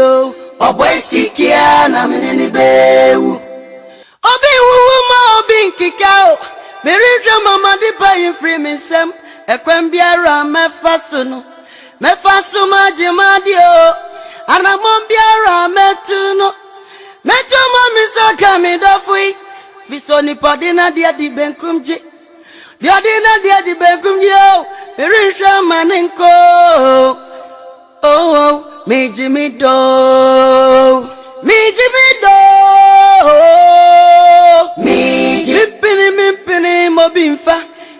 MEDO, oh boy sikia na meneni bewu. Obi wuma obi nkikao, merisha mama di pa free me sem. Ekwembiara mefasu majimadio, anamombiara metuno. Metuma misaka midofui, visoni padina dia di benkumji. Diadina dia di benkumji yo, merisha maninko. Oh, MEDO, Mimpini mobinfa,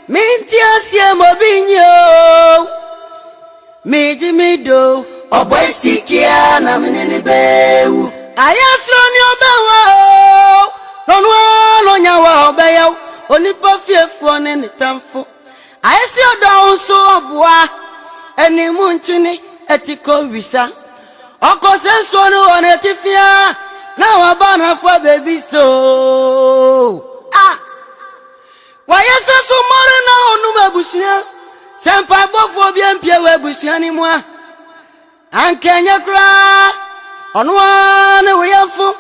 mintiasia mobinyo. MEDO, oh boy sikia na meneni bewu. Ayasloni obewa, no nyawa obeya, onipa fiefu nene tamfu. Ayesi oda unso obwa, eni munchini etiko wisa. Oko senso no onetifia, na wabana fwa baby so. Wayesa sumore na onume bushia, sempa bofo biempie we bushia ni mwa. Ankenya kra, onwane uyafu,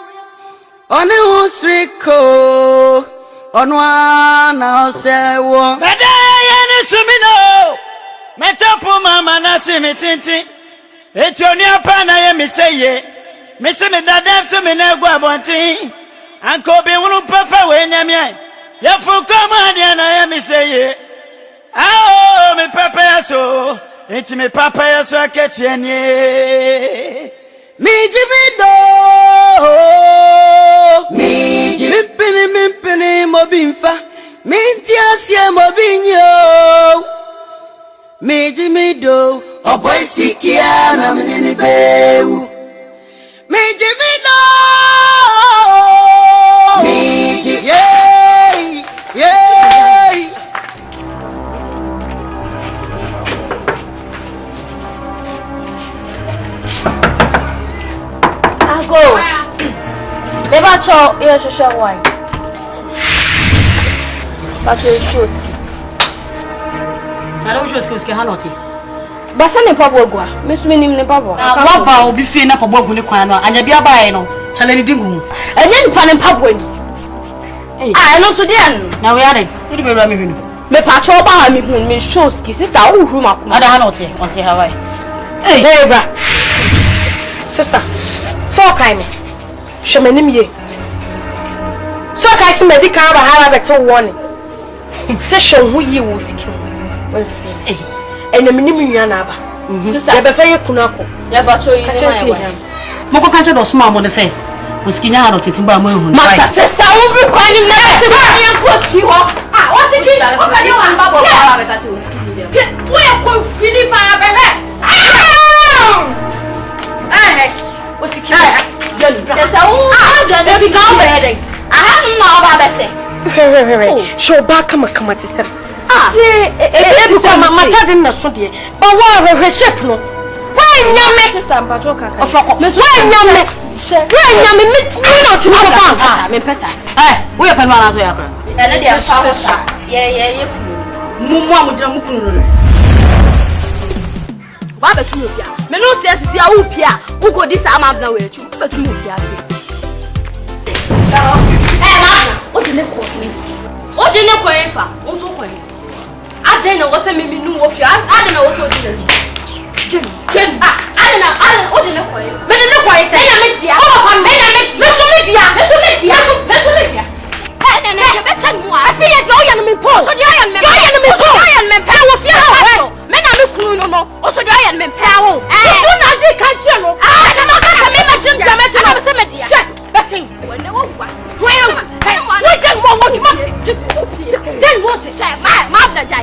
oni usriko, onwana osewo. Medeye ni sumino, metapu mama nasi mitinti. Etioni apana ye miseye, misimi dadem sumi negwa bonti. Anko bi wunu pefa we nyamye, ye fukoma diana ye miseye. Ao mi papa yaso, enti mi papa yaso aketienye. MEDO, mimpini mobinfa, mintiasie mobinyo. MEDO, oh boy sikia na meneni bewu. MEDO, yay. Go. Never cho your social wine. But your shoes. I don't just go ski hanoti. Basane pabogwa. Miss Minim ne pabo. Wapa obi fi na pabogu ne kwan no. Anya bia bae no. Chale dingu. Enye npa ne paboni. No so dia. Na we are. You be me hunu. Me pacho ba ha me hunu me shoes ki sister wo huru makuma. Ada hanoti. Onti Hawaii. Hey bra. Sister. So kai me. Hwemanim ye. So kai se medical ba ha ba te woni. Se hwe hu yi wo sikio. Ene minim nwa na aba. Sister, ye be fa ye kunako. Ye ba cho yi na ya. Moko kanche do small mo de say. Oskinya ha no tetimba mo ehun. Mata sister, wo bi kwa ni na te ba ye koski ho. Wo siki. O ka ni wan ba bo ba be ka te oski. Wo ye ko fili ba be he. Osiki. Jolly. Tesa wo jolly ti ka be he. Aha no na oba be se. Show back kama te se. Ebi ko mama tade na so de. Ba wo hwehwe shape no. Wa nyame sister mpacho kaka. Ofoko. Wa nyame. Wa nyame me no tuma ko fa. Me pesa. Wo ye panu ana so ya kra. Ene de afa so. Ye mumu amujira mukunu no. Ba be tunu pia. Me no se asisi a wo pia. Wo go di sa ma bna we achu. Ba tunu pia. Ma, o de ne ko ni. O de ne ko enfa. O so ko ni. Ade na wo se me minu wo pia. Ade na wo so di na ji. Jen. Ade na o de ne ko ni. Me de ne ko ni se. Me na me dia. O pa me na me dia. Me so me dia. Me so me dia. Me so me dia. Ne je be tan mo. Afi ye do ya no me po. So di ya no me. Do ya no me po. Do ya no me pa wo pia ha. Me na me kunu no. O so di ya no me pa wo. So na di kan che no. Na ma ka me ma jim jam te na se me dia. Besin. When they wo wa. Well, we just want you. Then what is that? My jai.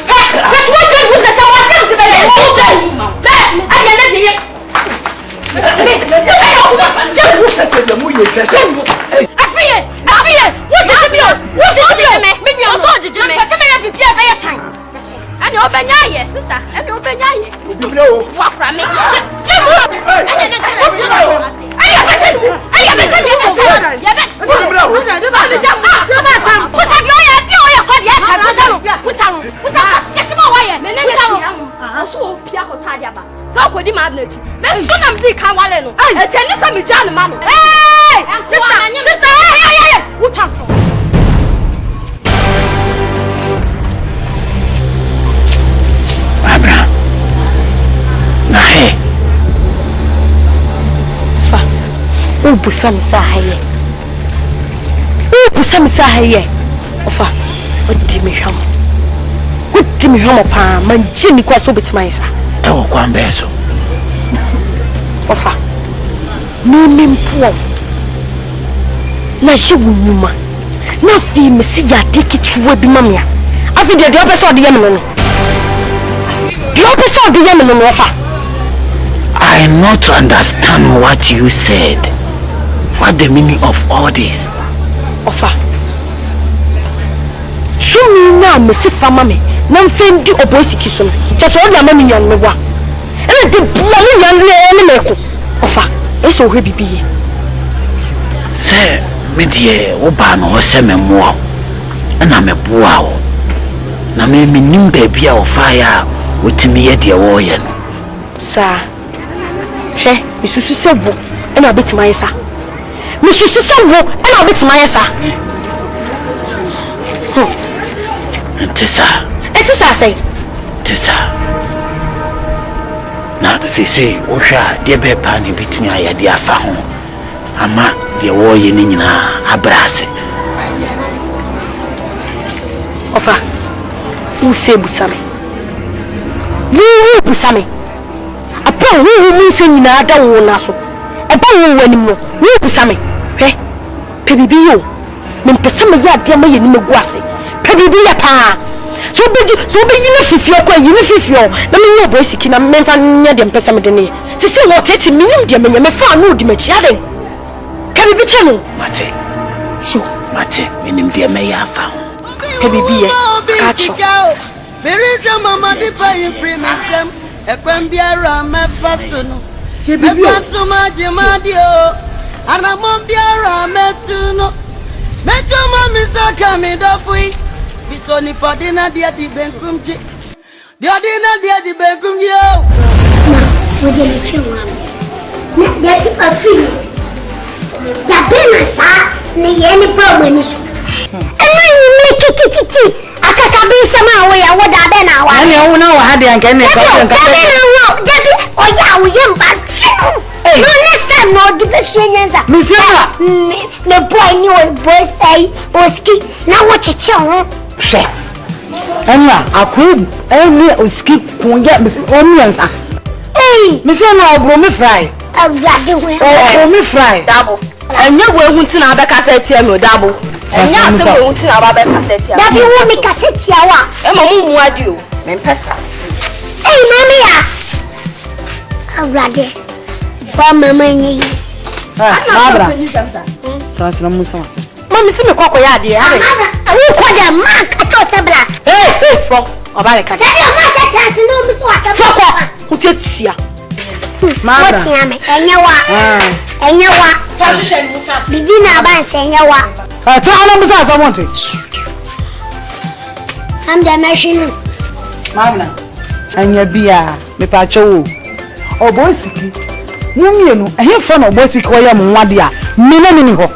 That's what you was the one thing to be. I can let you. I fear. What is the meal? What is the meal? Me also did you make? Come here, be here time. And you open your sister. And you open your walk from me. tia ko tadia ba. So ko di ma na ti. Me so na me kan wale no. E tani so me jan ma no. Hey! Sister, hey. What happened? Abraham. Na he. Fa. O busam sa haye. Ofa. Odi me hwam. Odi me hwam pa man jimi kwa so betima isa. E wo kwa mbeso. Ofa. Mimi mpuo. Na shewu nyuma. Na fi me si ya deki tuwe bi mamia. Afi de opeso de yem no. The opeso de yem no ofa. I not understand what you said. What the meaning of all this? Ofa. Sumi na me si fama me. Na mfendi obosi kiso. Cheto na mami nyan mewa. E de bla me nyan le me ko. Ofa. Eso hwe bibiye. Se me die wo ba no ho se me mo. Na me boa wo. Na me nim baabi a wo fa ya wotimi ye de wo ye no. Sa. She, misusu sebo. E na betima yesa. Misusu sebo. E na betima yesa. Entisa say. Tisa. Na sisi osha de be pa ni bitimi aya de afa ho. Ama de wo ye ni nyina abrase. Ofa. Use busame. Wu busame. Apa wu mu se nyina da wo na so. Eba wo wani mo. Wu busame. Hwe. Pe bibi yo. Me mpesa me ya de ma ye ni megu ase. Pe bibi ya pa. So be yine fifio kwa yine fifio na me nyo boy siki na me fa nya de mpesa me de ne sisi wo tete minim de me me fa no di ma chia den ka bibi che no Mate. so Mate, minim de me ya fa. ka bibi ye ka cho Berija mama di pa yin free me sem ekwem biara me faso no me faso ma jema di o anamon biara me tu no me choma mi saka mi dofui Bisoni padina dia di benkumji. Dia dina dia di benkumji yo. What do you feel, Mom? That people feel. That business, ni any problem is. And then you make it. Akakabi sama we what that then our. ani o na wa hade anka ne ka anka Daddy, oh yeah, we am bad. No next time no division. Misiana The boy knew boy stay oski. Now what you chow? she anya akuru eni oski kunja onions ah Hey, misiana obro me fry Awurade we. o me fry Dabo. Enya we hunti na abeka setia me dabo. Enya ase we hunti na abeka setia. Daddy wo me kaseti awa. E ma mu adi o. Me mpesa. Hey, mama ya. Awurade. Ba mama nyi. Barbara transfer mu so ase mami si me kokko ya de ade Awu ko da mark ato sebla. hey fo obale ka Daddy o ma chance no mi so asa. foko utetia Barbara What ya me? Enyewa. Enyewa. Bibi na ba enyewa. ta ala mu sa monte Am da machine. Barbara anya bia me pa chowo obo siki mumienu ehe fo na obo siki oya mu nwade a mini ho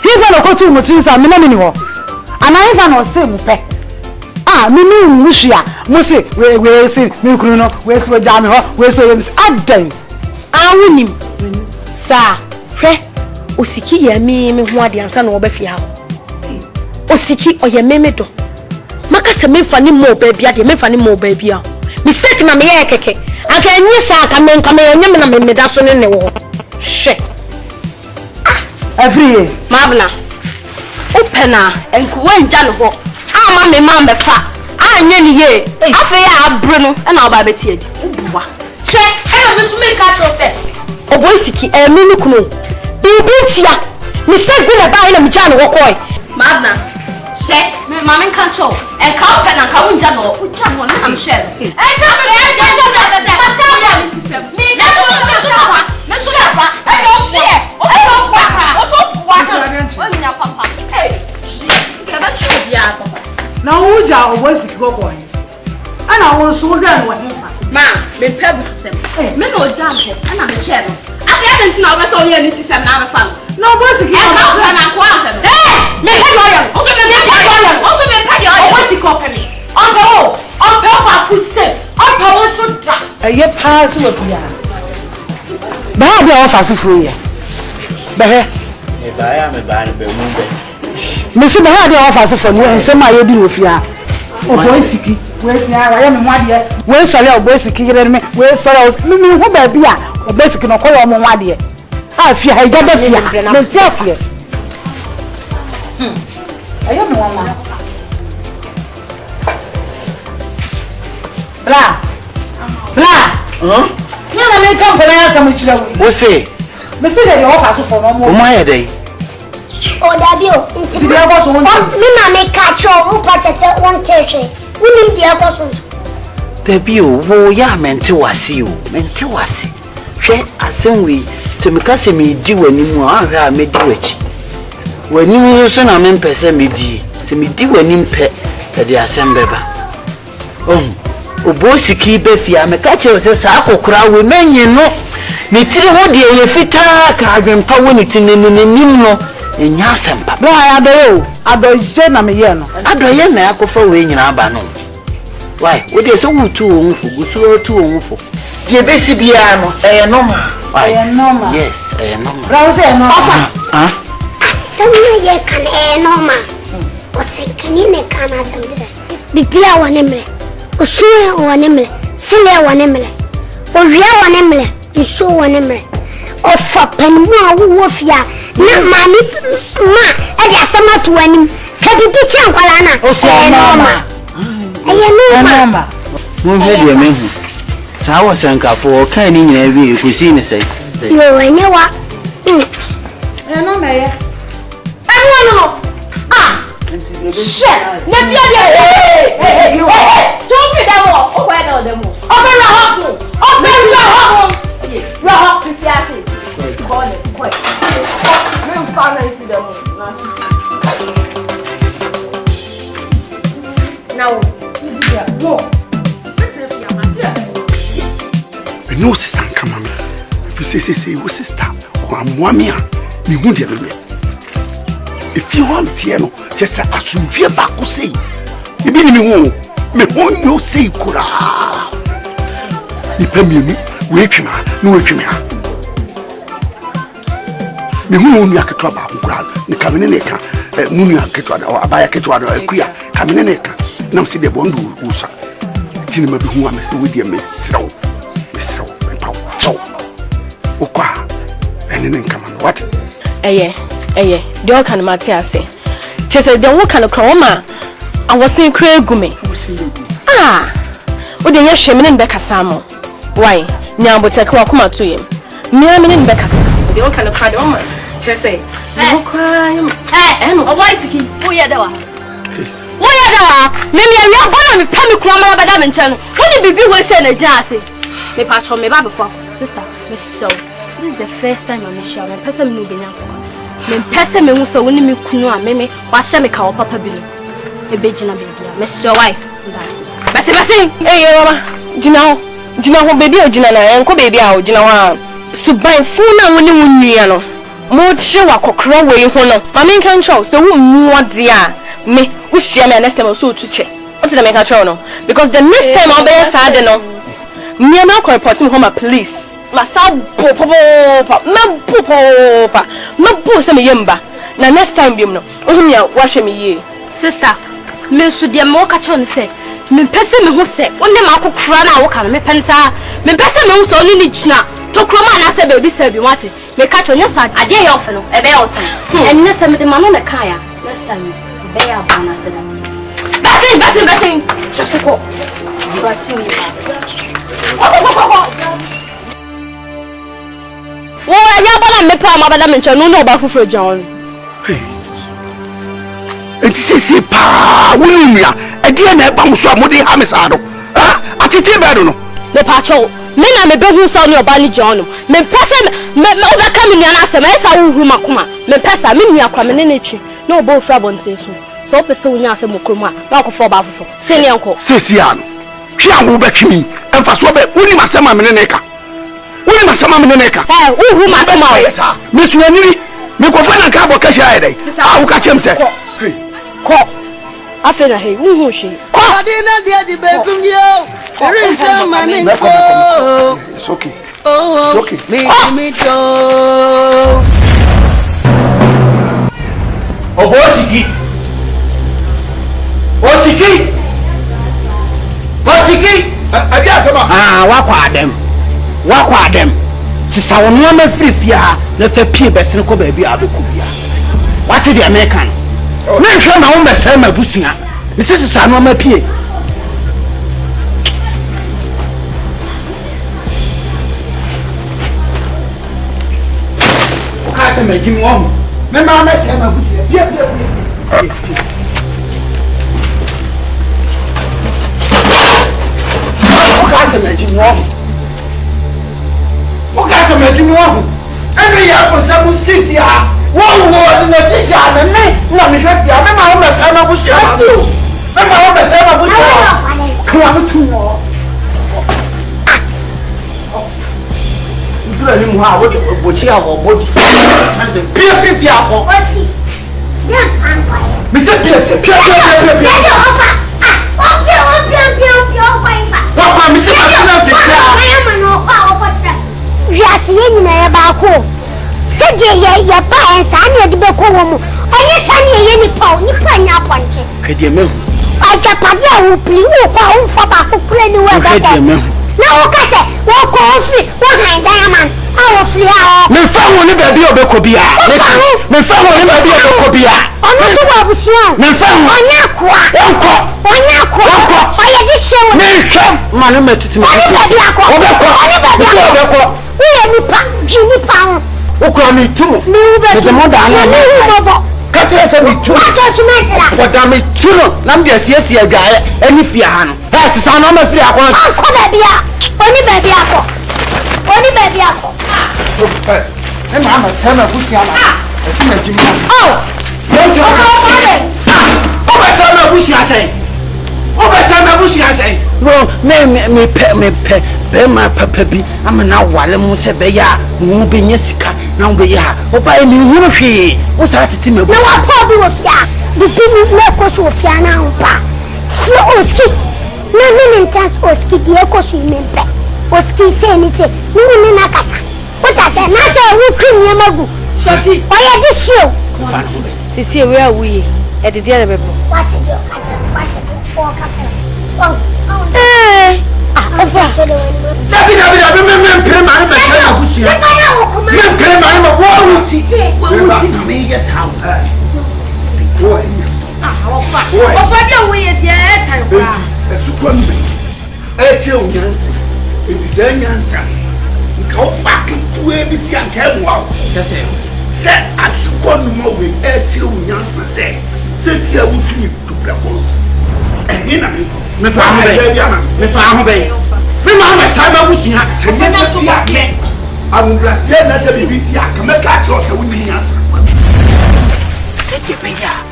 hifa na kotu mu tinsa mini ho ana hifa na ose mu pe mini muhia mu se we se me kunu no we se ja me ho we so yem adan awunim sa hwe osiki ya mi ho ade ansa na oba fi ha osiki oya memedo maka se me fa ni mo ba bia de me fa ni mo ba bia mistake na me ye keke aka nyi sa aka me nka me nyem na me meda so ne wo hwe every year mabna opena enku wanja no ho ama me ma me fa anya ni ye afa ya abru no na oba beti adi obuwa hwe e me so me ka cho se oboisiki mi ni kunu bibi tia mistake bi na ba ina me ja no wo koi Mabna. She me mama kan cho. E ka opena ka unja no. Unja no na am share. E ka me na uja obosi kiko boy ana won so dan wa Ma, me peb sem. Me no jump. Ana me share no. Aka ya denti na obeso onye ni tisem na me fa. No boss ki. E ka na kwa afem. Me peb oyo. Oso me peb oyo. Oso me peb oyo. O wati ko pe me. On pe fa puse. On pe wo so dra. Eye pass wo bia. Ba bia wo fa so furu ya. Ba he. Me ba ya me ba ni be mu be. Me se ba bia wo fa so furu ni ensem aye di wo fia. O boy siki. We si ara ya me mwade. We so le o boy siki yere me. We so le me hu ba bia. O boy siki no ko yo mo mwade. Ah fia ha ja ba fia. Me ti afia. Aye me wa ma. Bra. Nyana me kan ko na asam chira wo. Wo se? Me se de wo fa so for no mo. O ma ye dey. O dabi o. Ti de ko so won. Mi ma me ka cho mu pa tete won teche. Unim de ko so. Baby o wo ya mente wase o. Mente wase. Hwe asem wi se me ka se me di wani mu a hwa me di wachi. Wani so na me mpese me di. Se me di wani mpe e de asem beba. Obosiki be fia me ka che se sa akokora we menyi no ni tiri ho de ye fita ka adwempa woni tinenennim no enya asempa Bra ya do o. Adoje na me ye no. adoye na akofa we nyina aba no why wo de so wutu wo mfu gusu otu wo mfu bie besi bia no normal normal. yes normal Bra wo se normal. Asam ye kan normal. O se kinine kan asam dire. Bibia wone me. Osuwe wanemle, sile wanemle, oria wanemle, iso wanemle. Ofa penmu awu fia na mami ma e dia sama to anim. Ka bibi ti ankwala na. O se normal. Eye normal. mo hwe de me hu sa wo sankafo kan ni nyina bi ekusi ne sei Yo enyewa. Normal ye. No. Shit! Na bia de. Don't be that one. O kwa na dem. O be ra hot. O be ra hot. Ra hot to fiase. Call it. Quick. Me fa na isi dem. Now. Go. No sister come on. If you say your sister or amwamia, me hu de me. If you want to just asuvie ba ko sei. Ibi ni me hu no sei kura. Ni pamienu we twima no we twima. Me hu no aketwa ba kura. Ni kamene ne ka munu aketwa da abaya ketwa da akuya. Kamene ne ka. Na msi de bondu usa. Tini ma bi hu amese we de me sraw. Okwa ene nkama no what Eye de o kan mate ase chese de wo kan kro ma awosin kra egume o de ye hweme ne be kasa mo why nyambo teke wa kuma to yem mia me ne be kasa de o kan kra de o ma chese wo kra yem o boy siki wo ye da wa me me nya bona me pa me kro ma ba da me nche no wo ni bibi wo se na gya ase me pa cho me ba before sister me so this is the first time I'm sure me person no be nya me person me hu so woni me kunu a me wa hye me ka wo papa bi no e be gina baby me so why basi mama gina ho baby o gina na enko baby a o gina wa suban fu na woni wunua no mo hye wa kokra we hu no mama nkan chow so wu muode a me wo hye me next time so tu che what did I make a chow no because the next time I'll be sad no me ma ko report me home police masabo mabu se me yemba na next time biom no ohun ya wa hwe me ye sister me su de mo ka cho ne se me pese me ho se wonne ma akokora na wo ka no me pensa me pese me ho so ni gina to kroma na se be se bi wate me ka cho nya sa ade ye ofe no e be ya otan enne se me de ma no na kan ya next time be ya ba na se basin chasoko basin wo ya bala me pa ma bada me nche no ba fufuro jan enti sisi pa wonu ya e de na e ba muso amode ha me sa do atete be do no me pa cho me na me be hu so ni oba ni jan no me pese me oba ka me nya na se me sa wo hu makoma me pesa me nua kwa me ne ne twi na oba ofra bonten so pese wo nya se mokrom a ba ko fo ba fofo se ne enko sisi ano hwe awo ba twimi emfaso be woni masema me ne ka woni masema me ne ka uhu ma be ma yesa me suaniri me ko fa na ka bo ka sha dai wo ka chem se ko afena he uhu she ko adina dia di bekum yo rinsa maninko it's okay oh okay me to Osiki abi asema wakwa dem sisa wono ma frifia na fa pie besene ko ba bi abekubia wate the American na hwe na wo mesere ma busua ni sisa no ma pie o ka se ma jimi wo me ma mesere ma busua pie Oga se meju wo eni ya ko se mu sifia wo wo na ti ja na mi hwefia me ma wo me se na busia me ma wo me se na busia kwa me tu wo ndura ni mu ha wo de bochi a wo bodi pia fifia ko osi ya pan kwa mi se pia Papa, Mr. Yes, you know about said ye pa and Sanya de Bocomo. I Sanya any pound, you pan your punch. I just will please for back to play the weather. Now, Cassa, walk off, one diamond. I will flee out. Me found one baby of Bocobia. Me found one baby of Bocobia. I'm not too obscure. Me found one aqua. I had this show. Me come, Manumet to me. Jimmy Pound. Okami too. The mother. Catch us me too. What damn it too. Numbers yes, you guy. Any fian. That's the number 3. Only baby. And Mamma, tell me who's your oh, don't you over bush, I say. Over bush, I say. No, me, my papa. I'm now while I'm Sebeya, moving Jessica, now be ya. Oh, by me, you what's that to me? No, I probably was ya. The people no cost of Fiana. Flow ski. No, intense or ski, the echo swimming back. Oski say ni say ni na kasa what I say na say we cream yamagu shoti oya this show sisi we are we e de dia bebo what did you catch or catch David me pere mare me say abusia me pere mare me wo wuti me yes how ofa dia we e dia e tai kwa esukwa mbe e che onyansi Edizenyansa nka o fucking tuwe bi si anka emwa se asuko no mo we e onyansa se ti awutuni tupra ko ehin na me fa ho be me ma me sa ba busia se ne se ti ake amubrasie na se bibi ti aka me ka tro se woni nyansa se ke be ya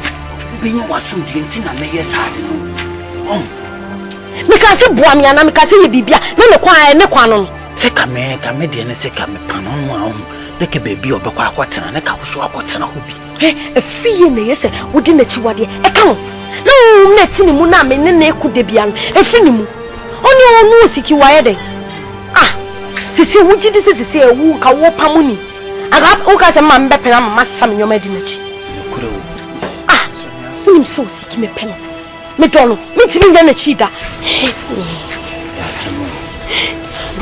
bi nyi waso di ntina me yesa de no Mikasi buami ana mikasi ye bibia ne kwa no se kame de ne se kame panon wa de ke bebi obekwa akwatena ne ka so akwatena ho bi efiye ne yese wodi na chiwade e ka no no neti ni mu na me ne ekude bia no efi ni mu oni onu siki waye de sisi wuji de sisi ewu ka wo pamuni aga o ka se ma mbe pera ma sam nyoma di na chi nim so siki me peno me dono me timi nda na chi da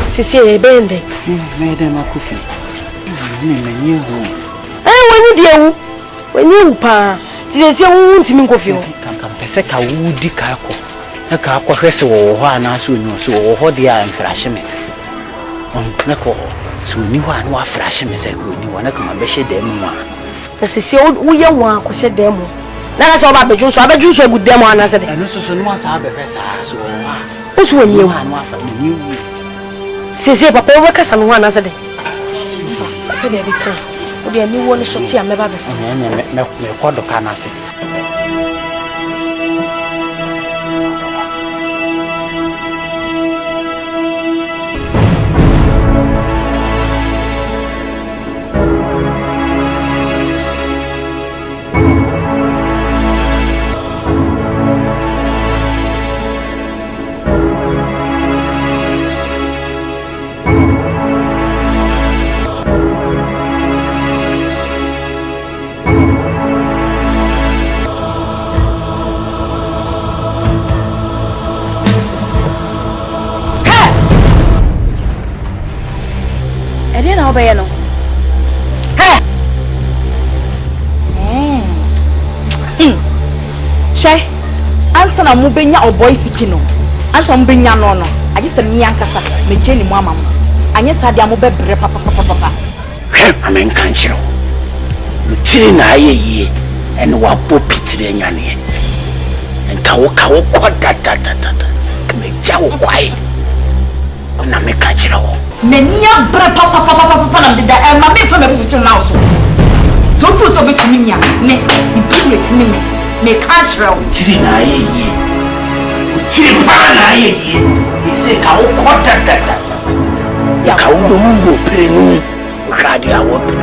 sisi e bende me de ma kufi ni menye ho wani de ewu wani wu pa sisi wu ntimi nkofi ho kan pese ka wudi ka ko na ka ko hwese wo ho ana so nyu so wo ho de a mfrahye me na ko so ni ho ana wa frahye me se ko ni wona kama be hye dem mu a sisi wo ye wo ko hye dem mu na so ba beju so gu dem ana se de eno so no asa be fe sa so wo so ni ewu ana afa ni wu sisi papa wo kasa no ana se de papa de bi tsan wo de ni wo ni so ti a me ba be me ko do kana se obeye no. Hey. Shay, answer na mubenya o boy sikino. Answer mubenya no. I just a me ankasa me jeni mu amam. Anye sa dia mo bebre papa. Amen kanchiro. You tiri na aye and wa popi tiri nyane. Enka wo kwada me jawo kwai. Na me kanchiro wo. Me nia bre papa na de da ma me fa me putu na so. So fu so be tumi nya me bi tumi me kanchiro. Tiri na aye. Tiri pa na aye. Ise ka wo kwada ya ka wo mo prenu. Radio open.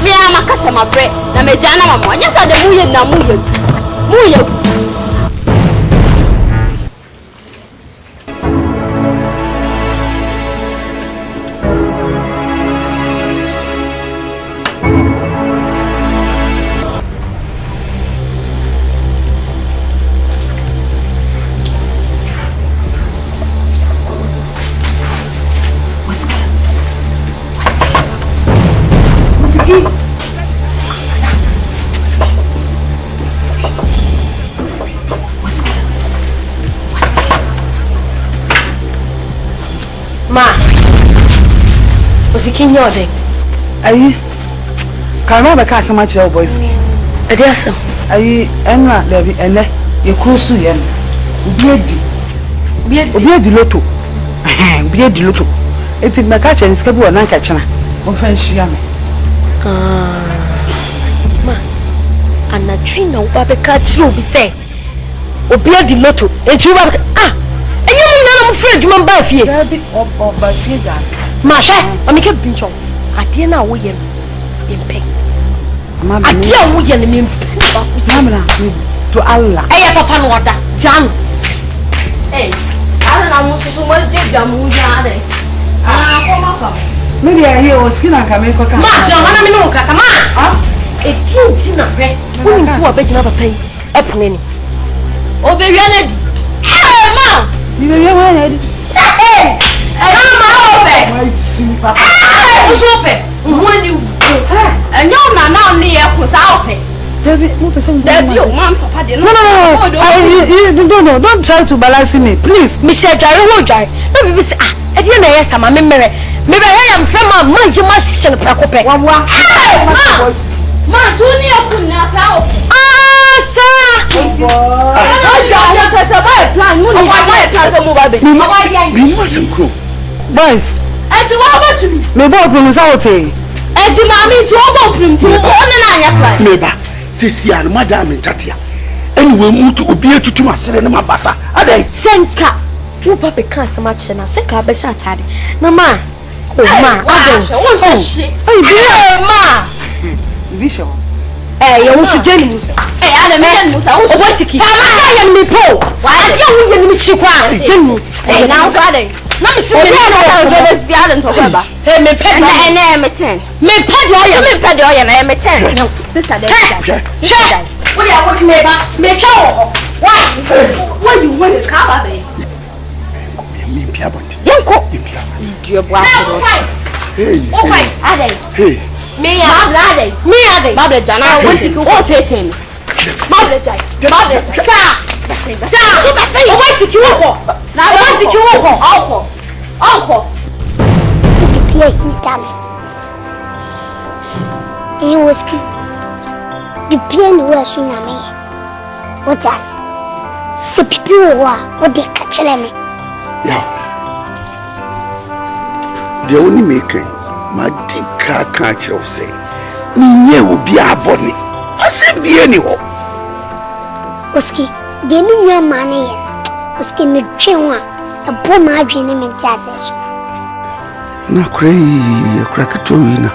Me ama kasa ma bre na me jana mama anya sa de muye na muye Kinyode. Ayi. Karma be ka asama kire boyski. Ade asam. Ayi enra David ene ye krusu ye no. Obi edi loto. Obi edi loto. Eti me ka che nska bi wona nka chena. Wo fa nhia me. Ma. Ana twin wo ba be ka kire obi se. Obi edi loto. Enti wo ba enye mu na mo fre djuma ba fie. David ba fie ga. Masha, amike bincho. Ade na wo ye mpe. Ade wo ye ne mpe. Mamra to Allah. Eye papa no oda. Jan. Ala na mo so mo de dwa mo ya de. Ko ma fa. Me dia here o skina ka me ko ka. Ma jo mana me no ka sama. Ti na pre. Wo ni so obegina papa yi. Epone ni. Obewi na di. Ma. Ni be wa na di. No, don't try to balance me, please. Michelle, no, baby, at the end of my memory. Maybe I am from a mangy mash and Pracope. Boys, and to what to me? Me both promise out. And to mommy to open to one Neighbor, Sisia and Madame in Tatia. Anyway, move to be to my son and my bassa. Are they? Senka. You papa can't so much and I think I'll be shot at it. Mamma. Oh, ma. Vision. You want to Jenny? I man, what's the key? I am me po. Why don't you meet you? Jenny, now Friday. Let me see the other Toba. Hey, me pet and I am a 10. Me pet oil and I am a 10. No, sister, shut. What are you working about? Make sure. Why you want to cover me? Me piabot. Yanko. Your black. Hey, hey. Me are they? Mother Jana, what's it? What's it? Mother Jai. Uncle. He was the plane was soon. What does it? What they catch me? Yeah. The only making my deep car catcher say, Ninye obi abone. Asem bie ni ho. Oski, de mi nwa mane ye. Oski me twenwa. Abo ma adwene me ntiase so. Na krei akra ketoina.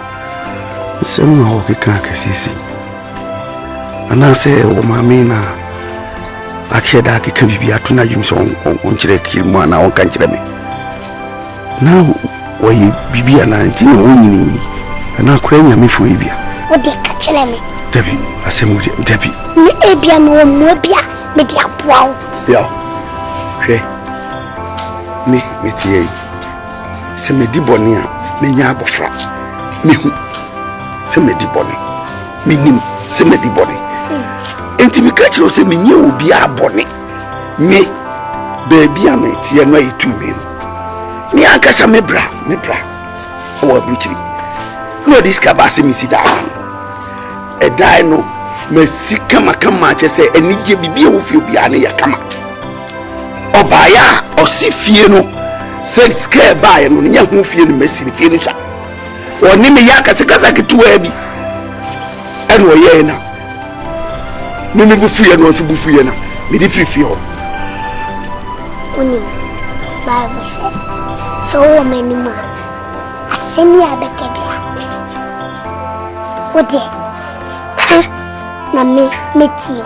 Nsem ho keka kasisi. Ana se wo mame na akeda keka bibia to na dwum so on kire kirmu ana on kan kire me. Na wo yi bibia na ntino wonyini. Ana krei nya me fo bibia. Wo de ka kire me. Dabi, asem wo dabi. Ni ebia no mo bia me de aboa. Ya. Hwe. Me tie. Se me di boni a me nya abofra. Me hu. Se me di boni. Me nim se me di boni. Enti me ka kire se me nya obi aboni. Me baby a me tie no ayitu me. Me akasa me bra. O abuchiri. No diska ba se me si da. Edai no mesika makama chese enije bibie wo fie bia ne yakama. Obaya osifie no said scare by no nya ho fie no mesiri fie no sha. Oni me yakase kasa ketuwa bi. Eno ye na. Me bufuye no so bufuye na. Me di fie ho. Oni Bible say so wo many man asemi abekebia. Ode na me metio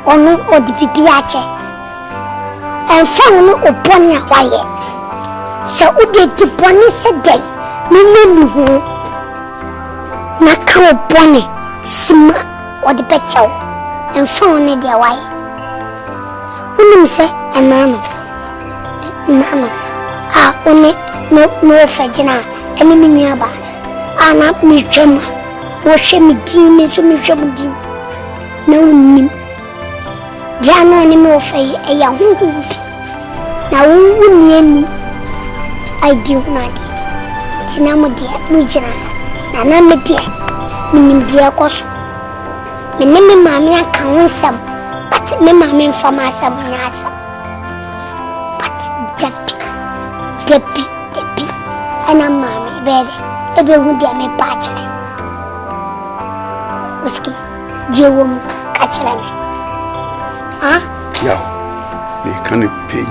onu odi bibi ache enfa onu oponi awaye se udi di boni se dey me hu na ka oponi sima odi pecho enfa onu di awaye unum se enano oni no fajina eni mi nuaba ana mi twema wo hwe me din me so me hwe me din na wonnim dia no ni me ofai eya huhu na wonni ani ai di unadi tina mo dia mu jira na me dia minim dia koso me ne me maami aka wonsam but me maami mfama asam na asam but depi ana maami bede ebe hu dia me pache Oski, Jewom, catch them. Ah? Yeah, me can't pay.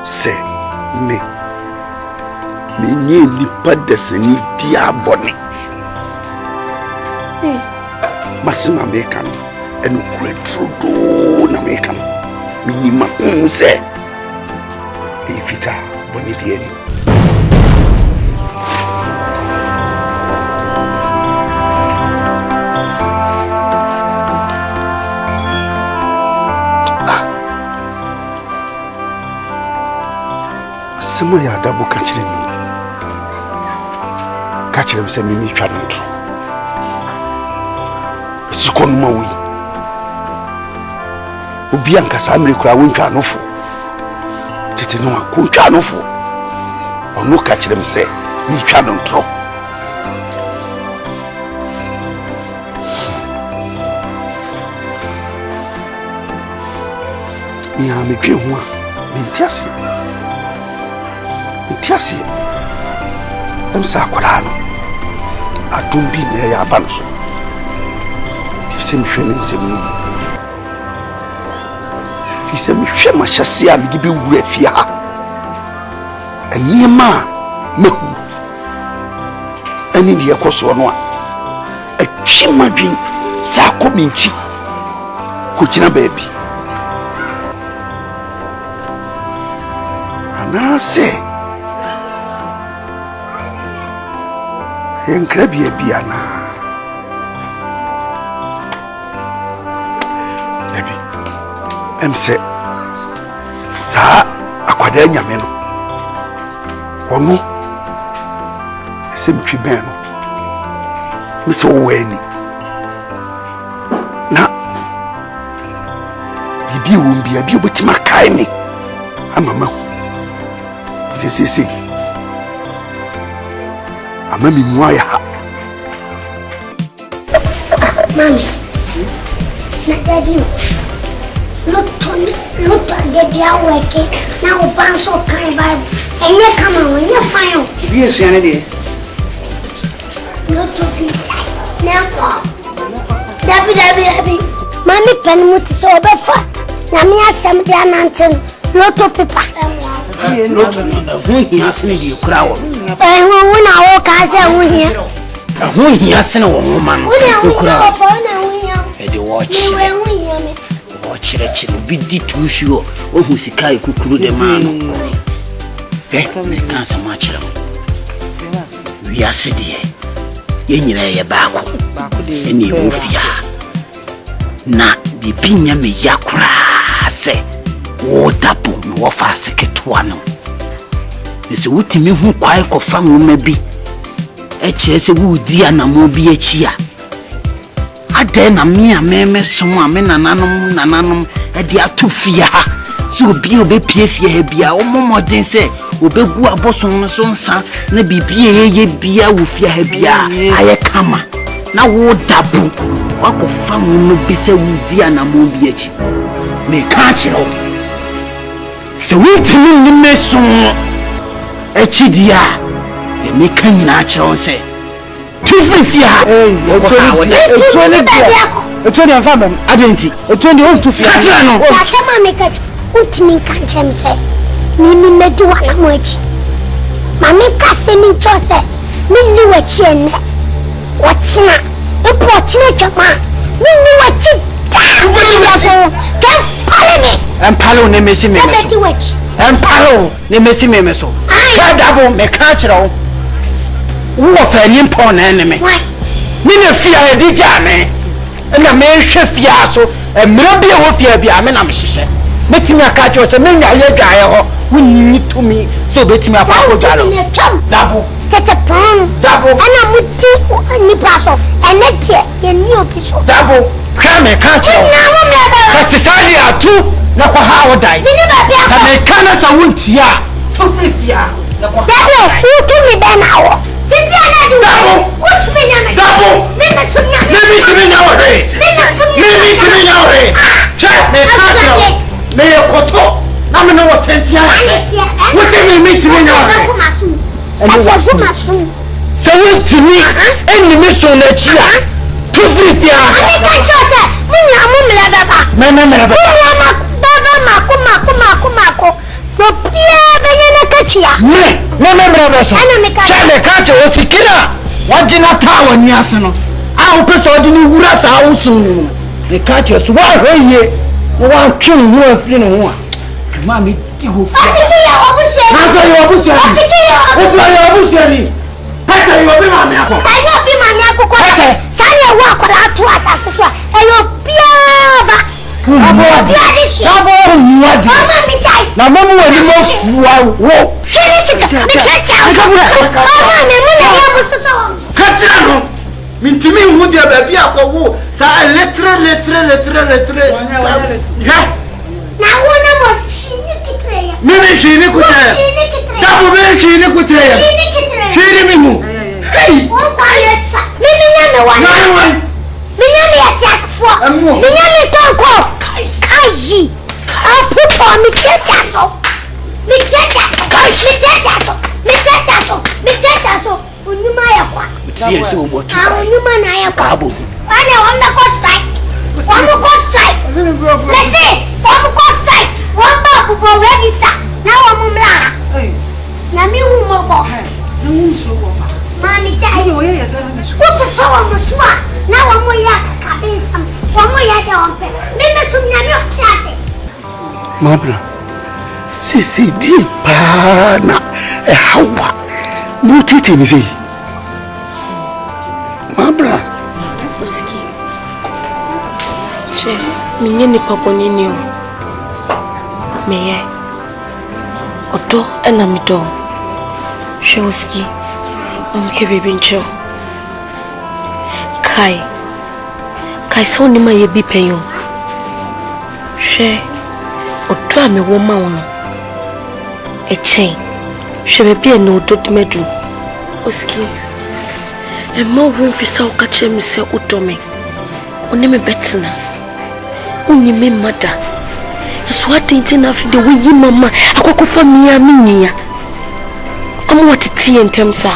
Say, me ni padeseni dia boni. Masima me can, and great trudo na me can. Minima say, if it are bonidieni. Sema ya adabu kachire mi. Kachire mi se mimi twa nto. Sikon ma wi. Obi ankasa amire kura wontwa nofo. Tete no akontwa nofo. Ono kachire mi se mi twa nto. Mi ha me twe ho a, mentiase. Tiasi emsa akorano adumbi ne ya abanso tisem hwene nsem tisem hwe mahase a mede be wura fia ha eniema mehu ani de ekoso no a atwimadwin sa kominchi ko kina baabi anase Enkrabia biana. Baby, emse sa akwada nyame no. Onu esemtwi ben no. Miso weni. Na bibi wombia bi obotima kai me. Amama. Sisi. Mami mwaya ha. Mami. Na daddy. Look at the awake. Now banso kai Bible. Enye kama wenye fayo. Bi esu ane de. to be child. Never. Debbie. Mammy Penwood is over for. Namia Sam Diananton, Lotto Pippa. He has me, you crowd. I won't walk as I will hear. He has seen a woman who watch. Watch it, be too sure. Oh, who's a guy who could the man? Me can't so much. We are sitting here. Back. Any Wofia. Na bibinya me yakura se wotapo me wofa seketwa no nse wutimi hu kwai kofa nwoma bi e kire se wudi anamo bi achi a ade na me ameme som a me nananom e di atofia se obi obepie fie ha bia omomoden se obegu aboson no so nsa na bibie ye bia wo fie ha bia aye kama na wo dabu wako famu no bise wudi anamo bi achi me ka chiro se wutimi ni meso achi dia e me kan nyina chiro se tufifia etoni amfamba adenti etoni on tufia chira no asema me ka utimi kan chem se ni medu wana mochi mami ka se ni chose ni wachi ene wachina epo chine chama ni wachi Empalo ne mesi me meso. Empalo ne mesi me meso. Ka dabo me ka chiro. Wo fa ni pon na ne me. Ni na fia e di jane. Na me hwe fia so, emre bi e wo fia bi a me na me hyehyɛ. Metimi aka cho se me nya ye dwae ho. Wunni tumi so betimi afa ko dwalo. Dabo. Tete pon. Dabo. Ana muti ni paso. Ene tie ye ni opiso. Dabo. Kame ka cho. Kasisali atu na kwa hawo dai. Kame kana sa wuntia. Tufifia na kwa. Dabo, utumi bena wo. Bibia na du. Dabo. Utumi nya me. Dabo. Mimi sunya. Mimi tumi nya wo re. Mimi tumi nya wo re. Che me ka cho. Me koto. Na me no wo tentia. Mimi tumi nya wo re. Se wutimi eni me so na chia. Tufifia. Ani ka cho se munya mumle baba. Meme baba. Munya mako. No pia benyene kachia. Meme baba so. Chale kache osikira. Wajina tawo ni aseno. A opeso odini wura sa awusun. Ne kache so wa hweye. No wa twin hu afiri no ho a. Ma me di ho fia. Atikiya obusia. Asa yo obusia. Atikiya obusia ni. Pata yo bi ma me akọ. Ayo bi ma me akọ ko. Sani ewo akola atu asase so. Eyo biaba. Abo dishi. Abo muadi. Mama mi chai. Na mama wani mo fuwa wo. Shiri kita. Mi chacha. Mama me mu na ya mususo. Katira no. Mintimi hu dia ba bi akọwo. Sa letre. Ya. Na wona mo shini kitre ya. Mimi shini kutre. Dabu me shini kutre ya. Shini mimu. Hey. O kwa yesa. Mimi nyame wana. Nyame. Mimi ya tiasfo. Mimi tonko. Ayi. Apupo mi chacha. Unyuma ya kwa. Yes, o Unyuma na ya kwa. Abo. Wana wame ko strike. Let's see. Wame ko strike. Wamba bubo register. Na wamu mla. Na mi humo ko. Mami chai. Uko sawa mswa. Na wamu ya kabisa. Wamu ya de wampe. Mimi sumnya mi otiase. Mabra. Si di pa na hawa. No titi mi si. Mabra. Oski. Che, minye ni papa nini o. Meye. Odo ena mi do. She Oski. Omke bibi ncho. Kai so ni ma ye bi penyo. She odo ame wo ma wono. Echen. She bebi e no odo medu. Oski. E ma wo mfisa o ka che mi se odo me. Oni me betina. Unyi me mada. So what tintin afide we yi mama akokofa mia minya. Omo watiti entemsa.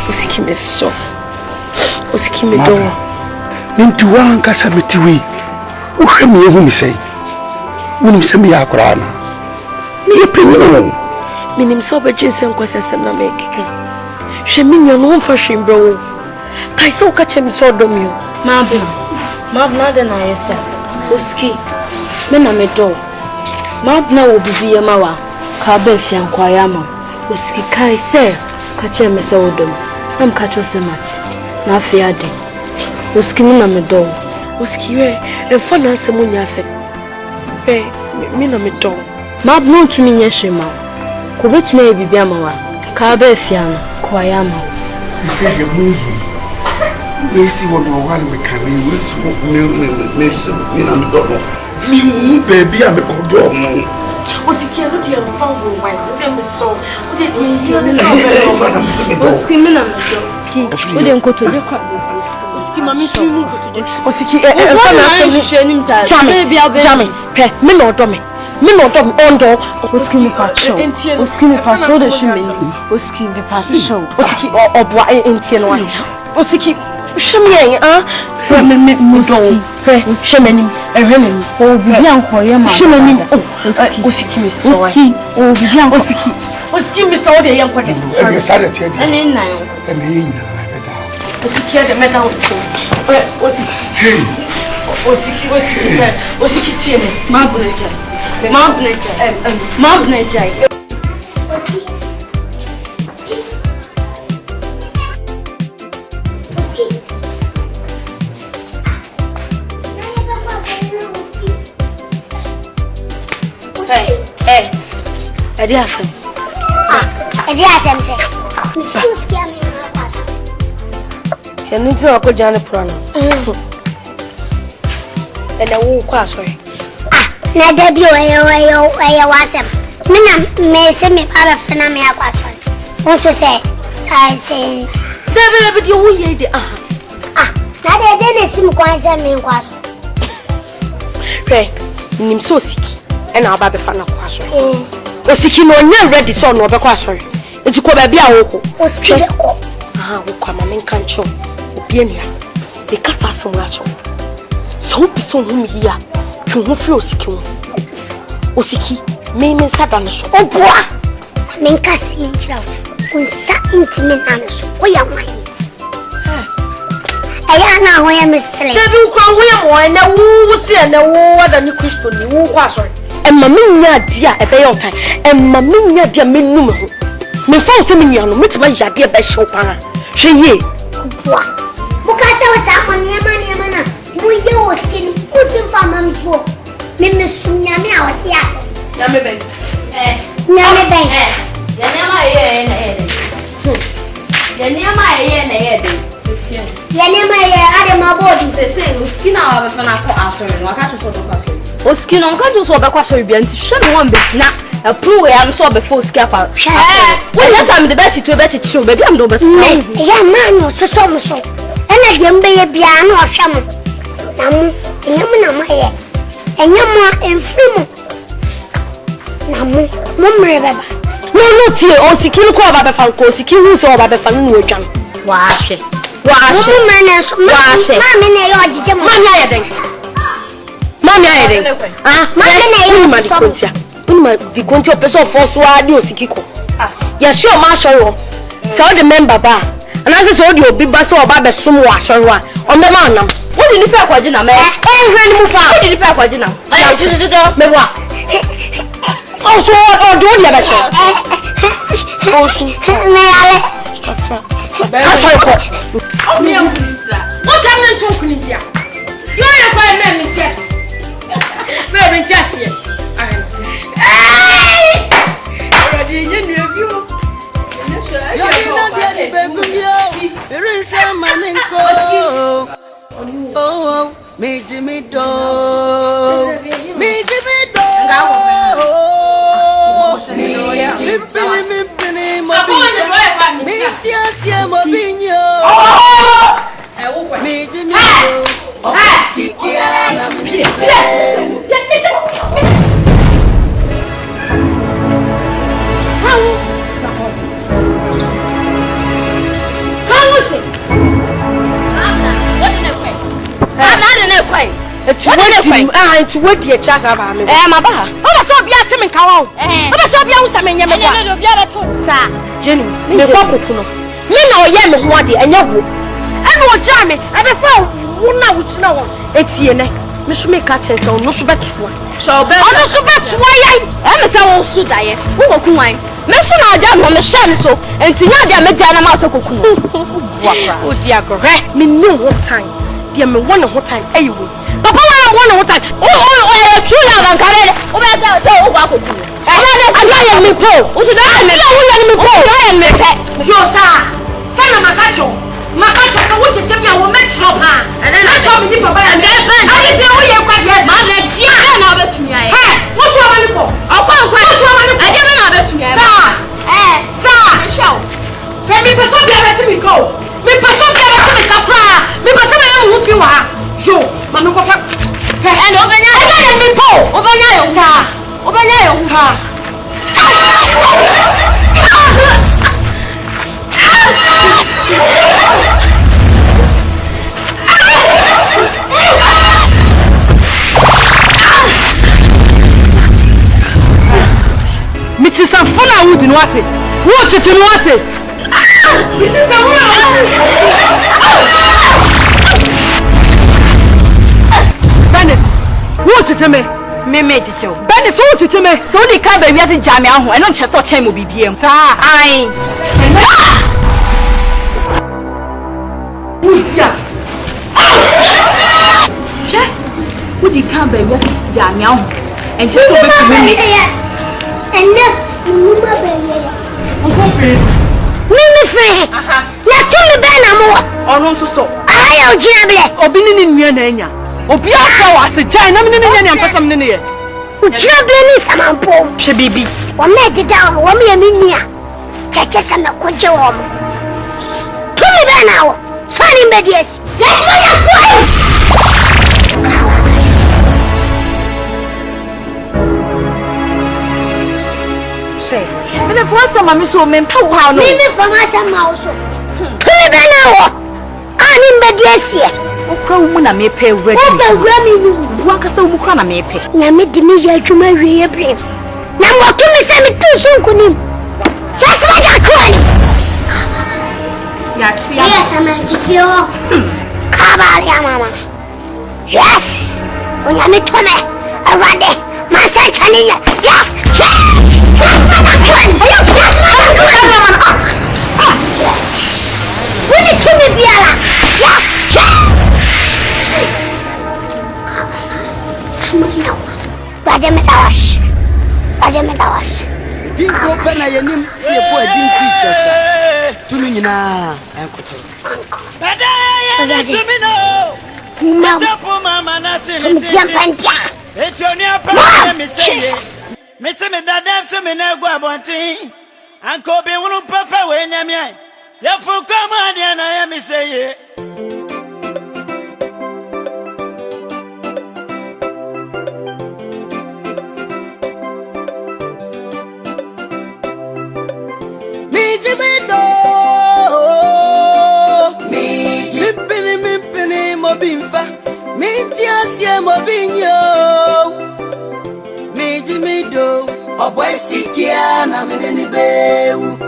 Osiki me so. Osiki MEDO. Ninti wanka sabitiwi. Uhemi yehu misei. Wuni semi ya Qur'ana. Ni penyo. Minim so be jinsen kwasesem na mekika. Hwe minyo no mfa hwembro wo. Kai so ka chem so domio. Mabna de na yesa. Osiki me na MEDO. Mabna wo bibiye mawa. Ka ba fian kwaya ma. Osiki kai se ka chem se wodom. Am ka cho se mati. Na afia de. Osiki me na MEDO. Osiki we e fa na se munya se. Me na MEDO. Mabna ntumi nye hwema. Ko betuma e bibia mawa. Ka ba fian kwaya ma. Sisi ye mungu. Yesi wono wale mekane wesu me na MEDO. Mi mu baby a me kodo mo. Osiki no dia mfa wo wai. O dem so. O de di Osiki me na MEDO. O de nkoto de kwa. Osiki mami si mu nkoto de. Osiki e fa na so hwenim sa. Jame. Pe me na odo me. Me no dom ondo. Osiki me pa show. Osiki me pa show de shimeni. Osiki me pa show. Osiki obwa entie no an. Osiki shimien me do. Shimeni ehwenem. O bibi ankoye ma. Shimeni Osiki me so. Osiki o bibi an Osiki me so de yankode. E sa de tie. Ene nnan. Ene yin na beta. Osiki de meta o. Osiki. Hey. Osiki tie me. Mabneja. Edi asem se. Mi fuski a mi na paso. Se nu ti o ko jane prana. Ele wo kwa so. Na debi oye wasem. Mina me se me para fena me akwaso. Onso se sense. Debi di wo ye de Na de sim kwanse me kwaso. Nim so siki. Ena aba be fa na kwaso. Osiki no nya ready so no be kwaso. Enti ko ba bia wo ko. Osiki be ko. Wo kwa ma men kan cho. Obi ania. De kasa so la cho. So bi so hu mi ya. Twu fri Osiki wo. Osiki me sada no so. Obua. Men kase men chira. Kunsa intime na so. Oya wan. Aya na ho ya mesele. Debi kwa ho ya mo na wo si na wo ada ni Kristo ni wo kwa so. Emma minya dia e be yotan. Emma minya dia menum ho. Me fa so minya no metima yade be hyew pa. Hwe ye. Obua. Bukasa wo sa amaniama na. Wo ye Osiki ni kutin fa mamfo. Me mesunya me awati ase. Ya me ben. Na me ben. Ya nema ye na ye. Ya nema ye na ye de. Ya nema ye ade mabodi. Se Osiki na wa be fa na ko asori no aka so so kwaso. Osiki no nka jo so be kwaso bia nti hwe no won betina. Approve ya no so be for Osiki apa. Wo ya sam de da shi to be chichi be am do be. Ya man no so so. Ena de mbe ye bia na ohwa mo. Na mu enyam na maye. Enyam enfrimu. Na mu mre beba. No tie Osiki ko aba be fa ko Osiki hu so aba be fa no odwan. Wa hwe. Mu mane so. Ma me na yo jije mo. Mami ayede. Mami na yo so. Unima di konti opeso force wa di Osiki ko. Ya sure ma soro. Se o de member ba. Anase se o di obi ba so oba be sum wa soro a. O me ma nam. Wo di ni fa kwaji na me. Hwe ni mu fa. Wo di ni fa kwaji na. Ayo chichicho me wa. O so o do di ba so. O so. Me ale. Asoi ko. O mi am kunitra. O ta me ncho kunitra. Yo ya fa na mi tia. Me bi tia sie. Already you knew you. Oh, me Jimmy do. Me Jimmy do. Me Jimmy do. Oh, Sikia. It's what the chance of me. My bar. Oh, so be at him in Kawa. Oh, so be out some in your sir. Jenny, me Pokuno. Me know yam what the and your and what jammy. And the phone won't know which no one. It's Yene. Miss me catches on no bet one. So, but I don't bet why I'm a soul to die. Who will come wine? Messing our jam on the shan so and Tina Medana Mato. Oh, dear, correct me no what time. Dear me one what time. Anyway. Papa, I want time. Oh, true love and carry. Oh, I got me poor. What's the name? Me poor. I am me pet. Yo, sir. Send a macacho. Macacho, what you tell me? I will make sure. And then I told me, Papa, and then I didn't know you quite yet. Mamma, yeah, now bet me. Hey, what's your money for? I'll come quite so many. I didn't know bet me. Sir, show. Can me person be let me go. Me person be let me capra. Me person be move you are. Yo, mama ko fa. And obenya me po. Obenya yo sa. Obenya yo sa. Michi san fona wood in wate. Wo chichi no wate. Michi san fona. Bennett, wo chichi me. Me chichi. Bennett, wo chichi me. So di ka ba wiase jame aho. Eno nche so chen mo bibiem. Sa. Ai. Wutia. She. Wo di ka ba wiase jame aho. Enche so be fumi me. And no, baby. I'm so free. Mimi free. Na tumi bena mo. Ono so. Ayo jiable. Obi ni nua na anya. Obi afa wa se jan na me ni nya ampasam ne ye. Jiable ni samampo. Hwe bibi. Wo me dida wo me ni nua. Cheche sa me koje wo mo. Tumi bena wo. Sani mbedies. Yes mo ya kwa. Me the first time I saw me power how no. Me from us a mouse. Tumi bena wo. Ani mbedies ye. Okwa mu na me pay ready. Wo be grami ni. Wo akasa mu kwa na me pay. Na me di me ya adwuma wie bre. Na mo tumi se me tu so nkunim. Yes ma ja kwani. Ya ti ya. Yes ama tikio. Kabali ya mama. Yes. Onya me tome. Awade. Ma se chani ya. Yes. What did you be ala? Rademetawas. Dinko pena yenim si ebo adin Christasa. Tunu nyina enkoto. Bada sumino. Kuma. Tapo mama na se Mpiampantia. Etioni apa me say. Me se me dada so me na gwa bontin. Anko be wonu pafa we nyame ai. Ya fu kama dia na ya me say. Mimpini mobimfa. Mintiasie mobinyo. Mijimido. Obwesikia na meneni bewu.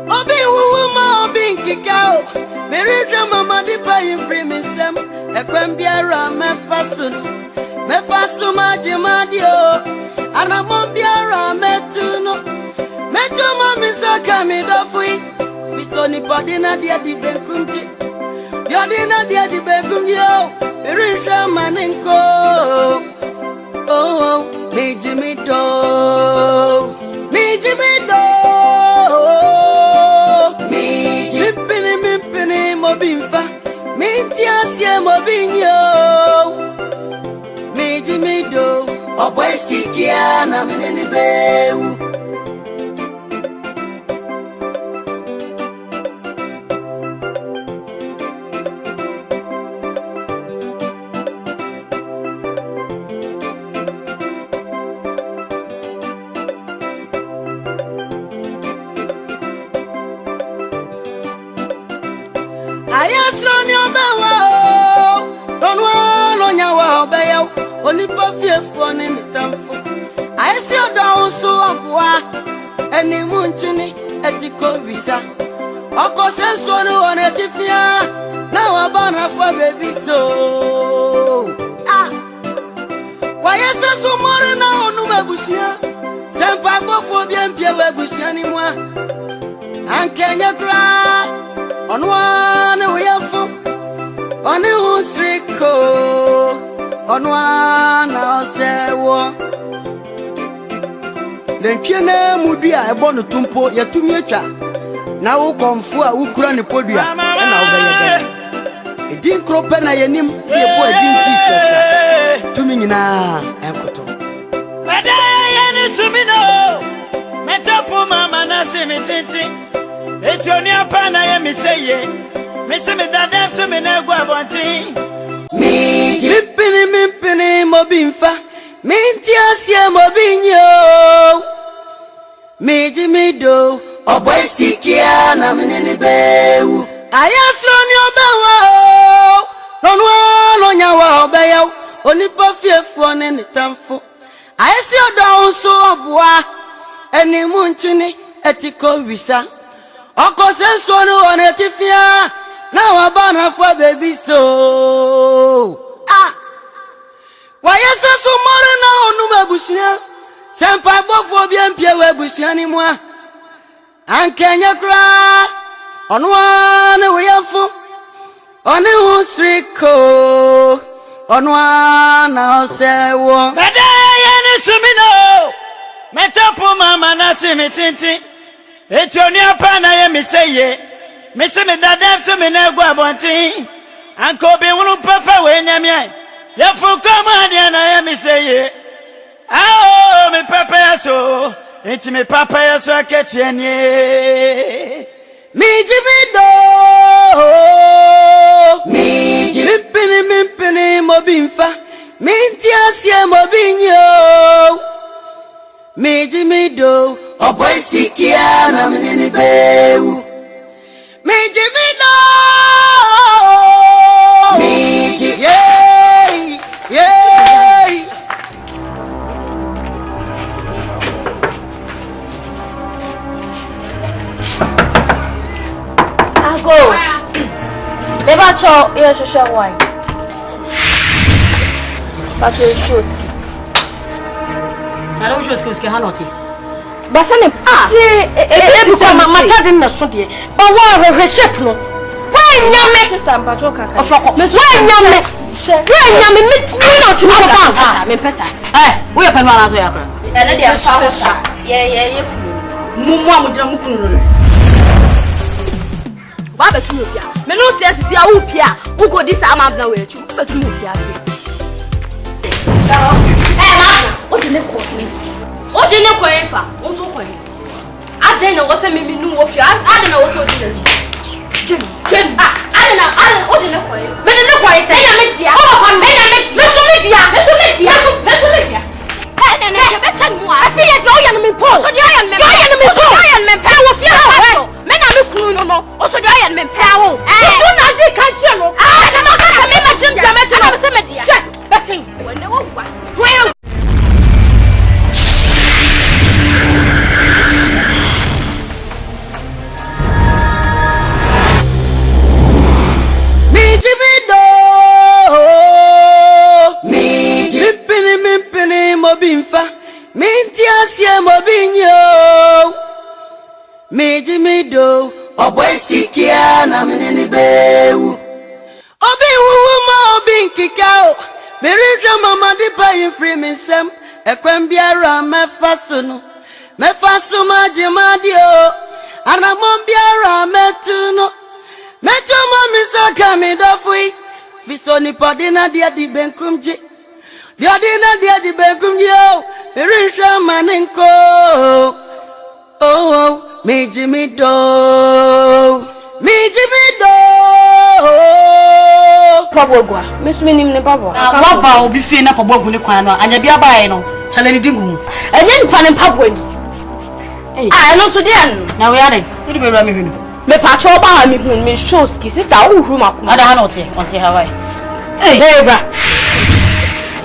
Obi wuwuma obi nkikao. Meridra mama dipa infri minsem. Ekwembiara mefasun majimadio. Anamombiara metuno. Metuma misaka midofui. Misoni padina dia di benkumji. Yadina dia di benkumyo. Mirisha maninko. Oh, mijimido. Mimpini mobimfa. Mintiasie mobinyo. Mijimido. Obwesikia na meneni bewu. onipa fiefo ne nitamfo ayesi odo so aboa eni munchini etiko visa oko senso no one tifia na wabana fa baby so kwa yesa so more na onu mabusia sempa gbofo bi empie wabusia ni mu ankenya kra onwa ne woyafo oni usriko onwa na osewo lentwie na mudua ebo no tumpo yatumi atwa na wo konfo a wukura ne podua na wo beye edin krope na yanim se ebo edin Jesus tumi nyina enkoto badaya ni sumino metapo mama na simititi etioni apa na ye miseye misimi dadam sumi na gwa bonti mi jipini mobimfa minti asie mobinyo mi jimido oboisikia na menene bewu ayasro ni obewa nonwa no nyawa obeya onipa fiefo ne nitamfo ayesi odo so oboa eni munchini etiko wisa oko senso no one tifia na wabana fa baby so wayesa so more na onu mabusia sempa gbofo bi empie wabusia ni mu ankenya kra onwa ne woyafo oni usriko onwa na osewo badaya ni sumino metapo mama na simititi etioni apa na ye miseye misimi dadam sumi na gwa bonti anko bi wunu pafa we nyamia yafuko mania na ye miseye mi papa yaso enti mi papa yaso aketienie mi jimido mi jipini mobimfa minti asie mobinyo mi jimido oboisikia na menene bewu mi jimido mi ji Go. Never cho your social wine. But your shoes. I don't just go scanty. Basane because my dad didn't know dear. But what a shape no. Why nyame sister Patroka? Why nyame? Why nyame me not to my me pesa. We are pemana so yakra. And they are salsa. Yeah. Mumu amujira mukunu. Baba Tunopia. Me no tell sisi a upia. Who go this am na we chu. Baba Tunopia. Mama, what the neck of me? What the neck of fa? Onso kwa. Aden na wo se me nu wo fia. Aden na wo so di ji. Jem. Aden what the neck of. Me the neck of say ya me dia. Oh pa me ya me dia. Me so me dia. Na better mu. Afi ye do ya no me po. So dia ya me. Ya me pa wo fia ha. Me na me kunu no. O so dia ya me pa wo. So na di kan che no. Na ma ka me ma jim dia me che no se me dia. Better. When they wo wa. Well. Mobimfa minti asie mobinyo mi jimido oboisikia na menene bewu obi wuwu ma obi nkikao meridwa mama di bayin free me sem ekwem biara mefaso ma jemadio anamon biara metu mami saka mi dofui visoni podina dia di benkumji dia di bekum yo merisha maninko mi jimido pabogwa mesumi nim ne babo baba obi fie na pabogwa ne kwan no anya bia bae no chale ni dingu enye nipa ne pabogwa ni no so dia na we are you be rami hunu me pacho ba ha mi hun me shows ki sister uhuru makuma ada ha no te on te hawaii hey bra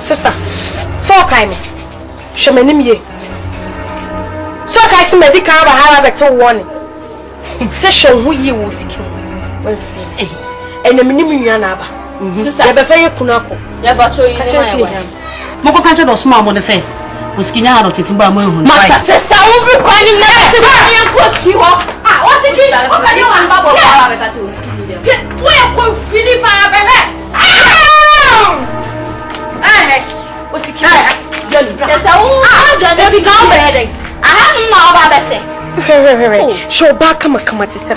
sister So kai me. Hwemanim ye. So kai se medical ba ha ba beto woni. Se hwe hu yi wo siki. Wa fi. Ene minim nwa na aba. Sister, ya be fa ye kunu akọ. Ya ba cho yi na. Mo ko kanche do sma mo de say. Oski nya ha do titimba mo ehun. Mata sister, wo bi kwani na ti ba ye koski ho. Ah, o ti ki o ka ni wan ba bo ba be ta ti oski. Wo ye ko fili ba be he. Oski. Jeli. Esa wo jeli ti ka be he. Aha na ba be se. Show back kama ti se.